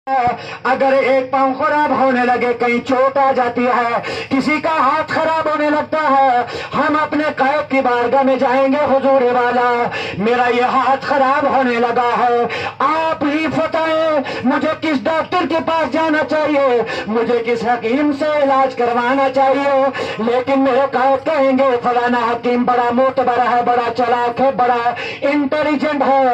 اگر ایک پاؤں خراب ہونے لگے، کہیں چوٹ آ جاتی ہے، کسی کا ہاتھ خراب ہونے لگتا ہے، ہم اپنے قائد کی بارگاہ میں جائیں گے، حضور والا میرا یہ ہاتھ خراب ہونے لگا ہے، آپ ہی بتائیں مجھے کس ڈاکٹر کے پاس جانا چاہیے، مجھے کس حکیم سے علاج کروانا چاہیے۔ لیکن میرے قائد کہیں گے فلانا حکیم بڑا معتبر ہے، بڑا چلاک ہے، بڑا انٹیلیجنٹ ہے،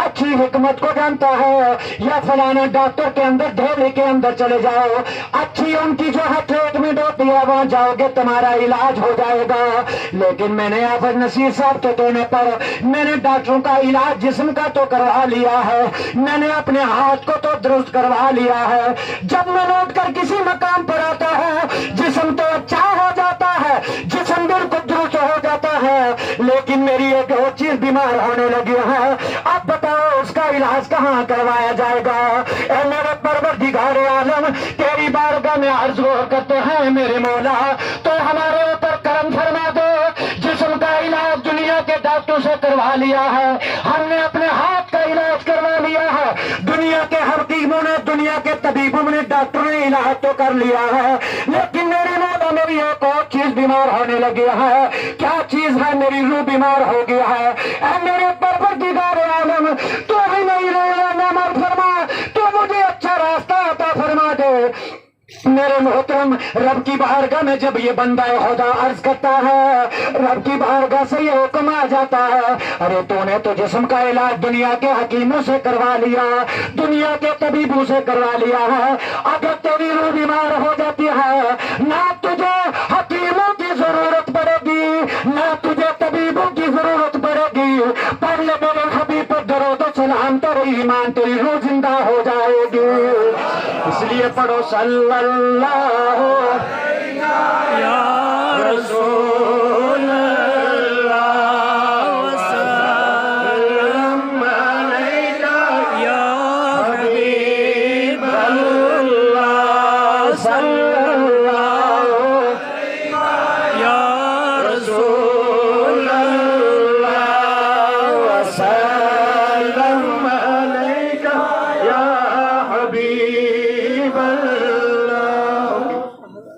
اچھی حکمت کو جانتا ہے، یا فلانا ڈاکٹر کے اندر دہلی کے اندر چلے جاؤ، اچھی ان کی جو ہے ٹریٹمنٹ ہوتی ہے، وہاں جاؤ گے تمہارا علاج ہو جائے گا۔ لیکن میں نے آفت نصیر صاحب کے کہنے پر میں نے ڈاکٹروں کا علاج جسم کا تو کروا لیا ہے، میں نے اپنے ہاتھ کو تو درست کروا لیا ہے، جب میں لوٹ کر کسی مقام پر آتا ہے جسم تو اچھا ہو جاتا ہے، جسم بالکل درست ہو جاتا ہے، لیکن میری ایک اور چیز بیمار ہونے لگی ہے، اب بتاؤ اس کا علاج کہاں کروایا جائے گا؟ اے میرے پروردگار عالم، تیری بارگاہ میں عرض کرتے ہیں میرے مولا تو ہمارے اوپر کرم فرما دو۔ جسم کا علاج دنیا کے ڈاکٹر سے کروا لیا ہے، ہم نے اپنے ہاتھ کا علاج کروا لیا ہے، دنیا کے حکیموں نے، دنیا کے طبیبوں نے، ڈاکٹروں نے علاج تو کر لیا ہے، لیکن میری مولا میری ایک اور چیز بیمار ہونے لگی ہے۔ کیا چیز ہے؟ میری روح بیمار ہو گیا ہے۔ اے میرے پروردگار عالم، تو بھی نہیں رہا نعمت فرما، تو مجھے اچھا راستہ عطا فرما دے۔ میرے محترم، رب کی بارگاہ میں جب یہ بندہ خدا عرض کرتا ہے، رب کی بارگاہ سے یہ حکم آ جاتا ہے، ارے تو نے تو جسم کا علاج دنیا کے حکیموں سے کروا لیا، دنیا کے طبیبوں سے کروا لیا ہے، اگر تیری روح بیمار ہو جاتی ہے، نہ تجھے حکیموں کی ضرورت پڑے گی، نہ تجھے طبیبوں کی ضرورت پڑے گی، پڑھ لے میرے حبیب پر درود و سلام، تیری ایمان تیری روح زندہ ہو جائے گی۔ اس لیے پڑھو صلی اللہ یا رسول اللہ وسلم علیکہ یا حبیب اللہ، صلی اللہ یا رسول اللہ وسلم علیکہ یا حبیب اللہ۔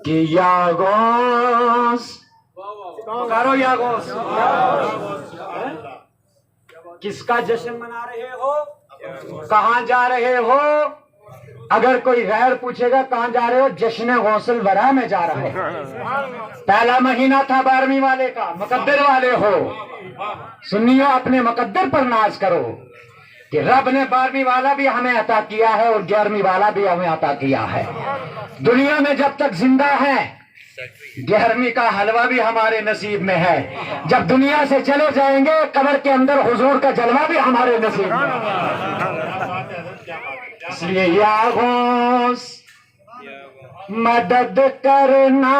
کہ یا غوث، پکارو یا غوث۔ کس کا جشن منا رہے ہو؟ کہاں جا رہے ہو؟ اگر کوئی غیر پوچھے گا کہاں جا رہے ہو، جشن غوث الورا میں جا رہے ہو۔ پہلا مہینہ تھا 12ویں والے کا، مقدر والے ہو، سنیو اپنے مقدر پر ناز کرو کہ رب نے 12ویں والا بھی ہمیں عطا کیا ہے اور 11ویں والا بھی ہمیں عطا کیا ہے۔ دنیا میں جب تک زندہ ہے 11ویں کا حلوہ بھی ہمارے نصیب میں ہے، جب دنیا سے چلے جائیں گے قبر کے اندر حضور کا جلوہ بھی ہمارے نصیب میں ہے۔ اس لیے یا غوث مدد کرنا،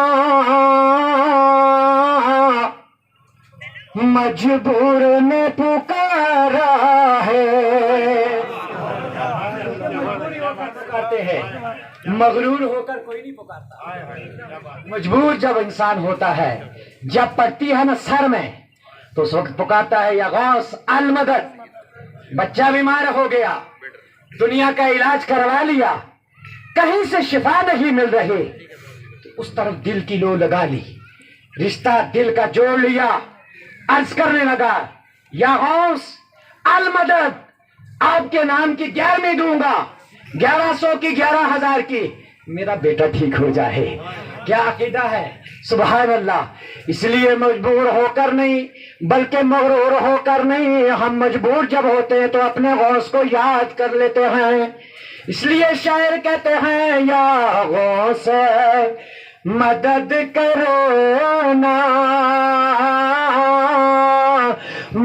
مجبور نے پکارا ہے۔ کرتے ہیں مغرور ہو کر کوئی نہیں پکارتا، مجبور جب انسان ہوتا ہے، جب پڑتی ہے نا سر میں تو اس وقت پکارتا ہے یا غوث المدد۔ بچہ بیمار ہو گیا، دنیا کا علاج کروا لیا، کہیں سے شفا نہیں مل رہی، تو اس طرف دل کی لو لگا لی، رشتہ دل کا جوڑ لیا، عرض کرنے لگا یا غوث المدد، آپ کے نام کی 11ویں دوں گا، 1100 کی 11,000 کی، میرا بیٹا ٹھیک ہو جائے۔ کیا عقیدہ ہے؟ سبحان اللہ۔ اس لیے مجبور ہو کر نہیں بلکہ مغرور ہو کر نہیں، ہم مجبور جب ہوتے ہیں تو اپنے غوث کو یاد کر لیتے ہیں۔ اس لیے شاعر کہتے ہیں یا غوث مدد کرنا،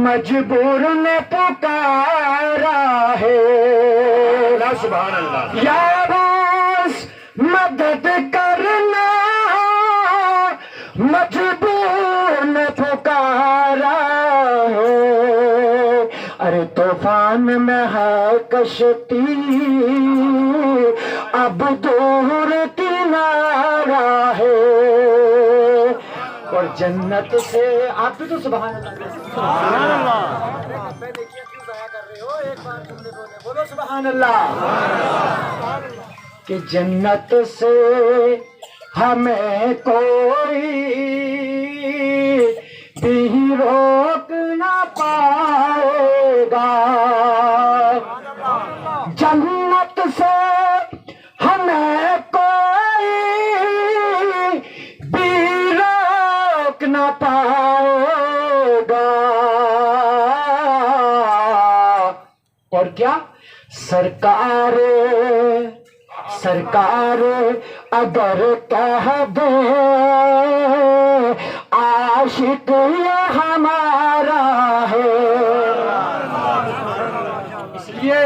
مجبور نے پکارا ہے۔ سبحان اللہ۔ یا غوث مدد کرنا، مجبور نے پکارا ہے۔ ارے طوفان میں ہے کشتی، اب دور کنارہ ہے، اور جنت سے آپ بھی تو سبحان اللہ دیکھیے کیوں ضائع کر رہے ہو، ایک بار تم نے بولے بولو سبحان اللہ۔ کہ جنت سے ہمیں کوئی بھی روک نہ پائے گا، جنت سے ہمیں کوئی بھی روک نہ پائے گا۔ اور کیا؟ سرکار اگر کہہ دے عاشق یہ ہمارا ہے، اس لیے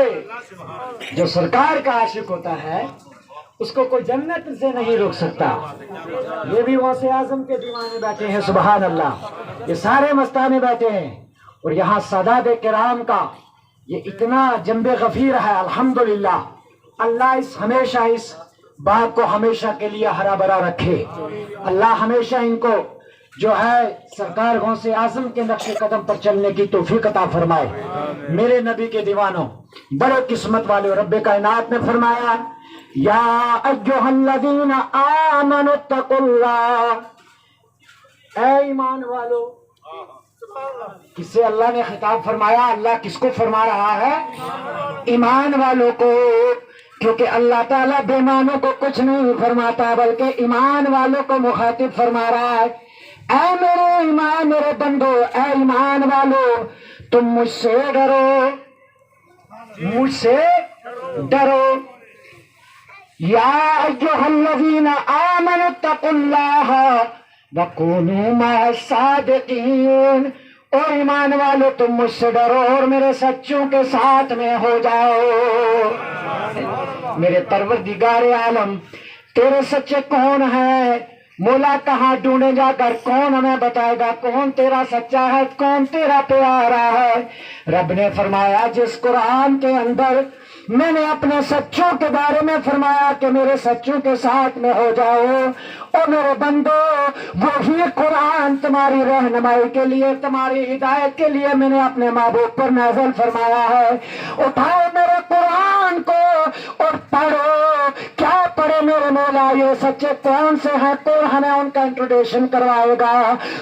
جو سرکار کا عاشق ہوتا ہے اس کو کوئی جنت سے نہیں روک سکتا۔ یہ بھی غوث اعظم کے دیوانے بیٹھے ہیں، سبحان اللہ، یہ سارے مستانے بیٹھے ہیں، اور یہاں سادات کرام کا یہ اتنا جنب غفیر ہے، الحمدللہ۔ اللہ ہمیشہ اس بات کو ہمیشہ کے لیے ہرا بھرا رکھے، اللہ ہمیشہ ان کو جو ہے سرکار غوث اعظم کے نقش قدم پر چلنے کی توفیق عطا فرمائے۔ میرے نبی کے دیوانوں، بڑے قسمت والے، رب کائنات نے فرمایا یا ایھا الذین آمنوا اتقوا اللہ، اے ایمان والو۔ کس سے اللہ نے خطاب فرمایا؟ اللہ کس کو فرما رہا ہے؟ ایمان والوں کو، کیونکہ اللہ تعالیٰ بے ایمانوں کو کچھ نہیں فرماتا بلکہ ایمان والوں کو مخاطب فرما رہا ہے۔ اے میرے بندو، اے ایمان والو، تم مجھ سے ڈرو، مجھ سے ڈرو۔ یا ایھا الذین آمنوا اتقوا اللہ وکونوا مع الصادقین، اور ایمان والو تم مجھ سے ڈرو اور میرے سچوں کے ساتھ میں ہو جاؤ۔ میرے پروردگار عالم، تیرے سچے کون ہیں؟ مولا کہاں ڈھونڈے جا کر؟ کون ہمیں بتائے گا کون تیرا سچا ہے، کون تیرا پیارا ہے؟ رب نے فرمایا جس قرآن کے اندر میں نے اپنے سچوں کے بارے میں فرمایا کہ میرے سچوں کے ساتھ میں ہو جاؤ، اور میرے بندو وہی قرآن تمہاری رہنمائی کے لیے، تمہاری ہدایت کے لیے میں نے اپنے محبوب پر نازل فرمایا ہے۔ اٹھاؤ میرے قرآن کو اور پڑھو۔ کیا پڑھے میرے مولا؟ یہ سچے کون سے ہیں؟ کون ہمیں ان کا انٹروڈکشن کروائے گا؟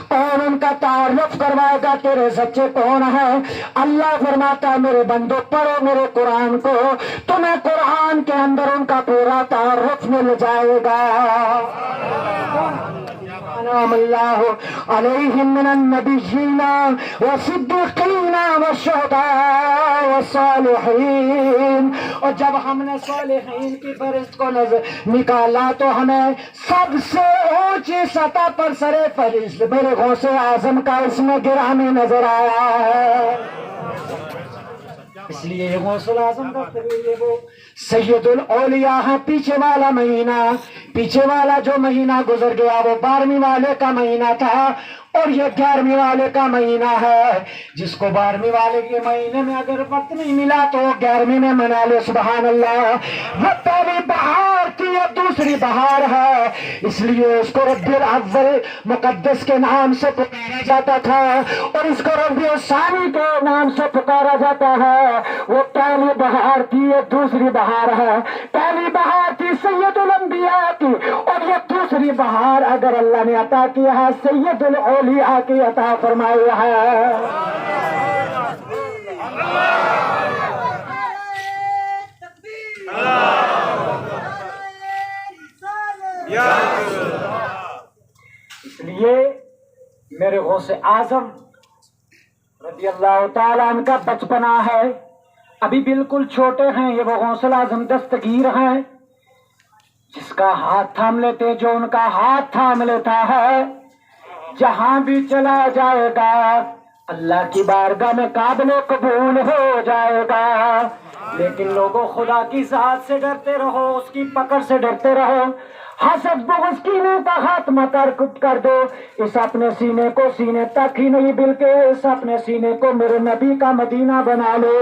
کون ان کا تعارف کروائے گا؟ تیرے سچے کون ہیں؟ اللہ فرماتا ہے میرے بندو پڑھو میرے قرآن کو، تمہیں قرآن کے اندر ان کا پورا تعارف مل جائے گا۔ انعم اللہ علیہم من النبیین والصدیقین والشہداء والصالحین۔ اور جب ہم نے صالحین کی فہرست کو نکالا تو ہمیں سب سے اونچی سطح پر سر فہرست میرے غوث اعظم کا اس میں گرامی نظر آیا ہے۔ اس لیے یہ غوث اعظم کا یہ وہ سید الاولیاء ہے۔ پیچھے والا مہینہ، پیچھے والا جو مہینہ گزر گیا وہ 12ویں والے کا مہینہ تھا، اور یہ 11ویں والے کا مہینہ ہے۔ جس کو 12ویں والے کے مہینے میں اگر وقت نہیں ملا تو 11ویں میں منا لے، سبحان اللہ۔ وہ پہلی بہار تھی، یہ دوسری بہار ہے، اس لیے اس کو ربیع الاول مقدس کے نام سے پکارا جاتا تھا، اور اس کو ربیع الثانی کے نام سے پکارا جاتا ہے۔ وہ پہلی بہار تھی، یہ دوسری بہار ہے۔ پہلی بہار تھی سید الانبیاء کی، اور یہ دوسری بہار اگر اللہ نے عطا کیا ہے سید الاولیاء کی عطا فرمائی ہے۔ اس لیے میرے غوث اعظم رضی اللہ تعالیٰ عنہ کا بچپنا ہے، ابھی بالکل چھوٹے ہیں، یہ وہ غوث اعظم دستگیر ہیں جس کا ہاتھ تھام لیتے، جو ان کا ہاتھ تھام لیتا ہے جہاں بھی چلا جائے گا اللہ کی بارگاہ میں قابل قبول ہو جائے گا۔ لیکن لوگوں خدا کی ذات سے ڈرتے رہو، اس کی پکڑ سے ڈرتے رہو۔ حسد بغض کینے کا خاتمہ کر دو. اس اپنے سینے کو سینے تک ہی نہیں بلکہ اس اپنے سینے کو میرے نبی کا مدینہ بنا لو.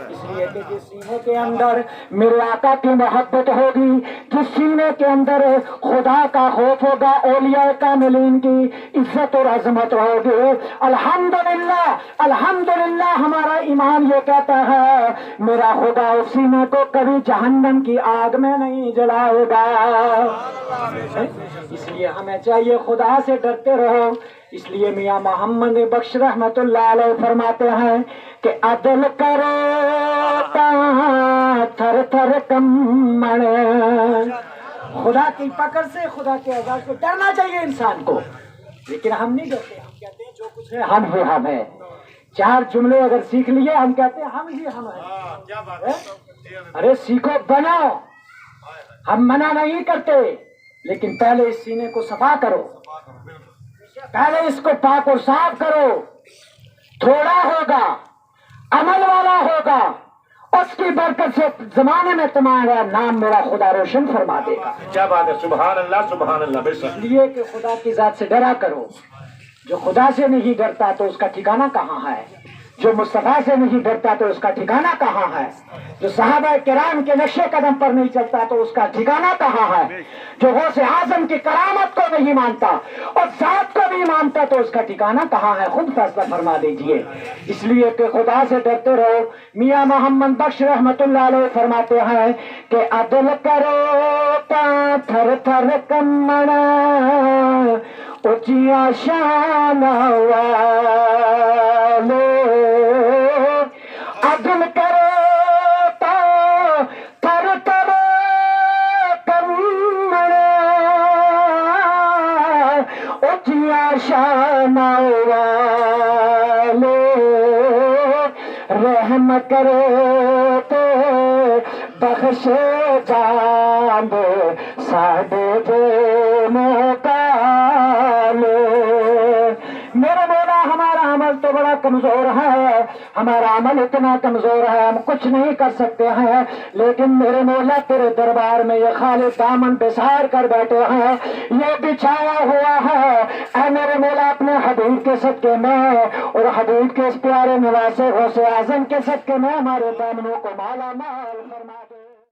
اس لیے کہ جس سینے کے اندر میرے آقا کی محبت ہوگی، جس سینے کے اندر خدا کا خوف ہوگا، اولیاء کاملین کی عزت اور عظمت ہوگی. الحمدللہ الحمدللہ ہمارا ایمان یہ کہتا ہے میرا خدا اس سینے کو کبھی جہنم کی آگ میں نہیں جلائے گا. اس لیے ہمیں چاہیے خدا سے ڈرتے رہو. اس لیے میاں محمد بخش رحمت اللہ علیہ فرماتے ہیں کہ عدل کرو تھر تھر کمڑ. خدا کی پکڑ سے، خدا کے عذاب سے ڈرنا چاہیے انسان کو، لیکن ہم نہیں ڈرتے. ہم کہتے ہیں جو کچھ ہے ہم ہی ہم ہیں. 4 جملے اگر سیکھ لیے ہم کہتے ہیں ہم ہی ہم ہیں. ارے سیکھو، بنو. ہم منع نہیں کرتے، لیکن پہلے اس سینے کو صفا کرو، پہلے اس کو پاک اور صاف کرو. تھوڑا ہوگا، عمل والا ہوگا، اس کی برکت سے زمانے میں تمہارا نام میرا خدا روشن فرما دے گا. کیا بات ہے، سبحان اللہ سبحان اللہ. بے شک اس لیے کہ خدا کی ذات سے ڈرا کرو. جو خدا سے نہیں ڈرتا تو اس کا ٹھکانہ کہاں ہے؟ جو مصطفیٰ سے نہیں ڈرتا تو اس کا ٹھکانہ کہاں ہے؟ جو صحابہ کرام کے نقش قدم پر نہیں چلتا تو اس کا ٹھکانہ کہاں ہے؟ جو غوث اعظم کی کرامت کو نہیں مانتا اور ذات کو نہیں مانتا تو اس کا ٹھکانہ کہاں ہے؟ خود فیصلہ فرما دیجئے. اس لیے کہ خدا سے ڈرتے رہو. میاں محمد بخش رحمت اللہ علیہ فرماتے ہیں کہ عدل کرو تا تھر تھر کمڑ اچیا شان والے. عدل کرو تا تھر تھر کمڑ اچیا شان والے. رحم کرو تو بخش جان ساڈے دونوں کا. میرے مولا ہمارا عمل تو بڑا کمزور ہے، ہمارا عمل اتنا کمزور ہے ہم کچھ نہیں کر سکتے ہیں، لیکن میرے مولا تیرے دربار میں یہ خالص دامن بسار کر بیٹھے ہیں، یہ بچھایا ہوا ہے. اے میرے مولا اپنے حبیب کے صدقے میں اور حبیب کے اس پیارے نواسے غوث اعظم کے صدقے میں ہمارے دامنوں کو مالا مال فرما دے.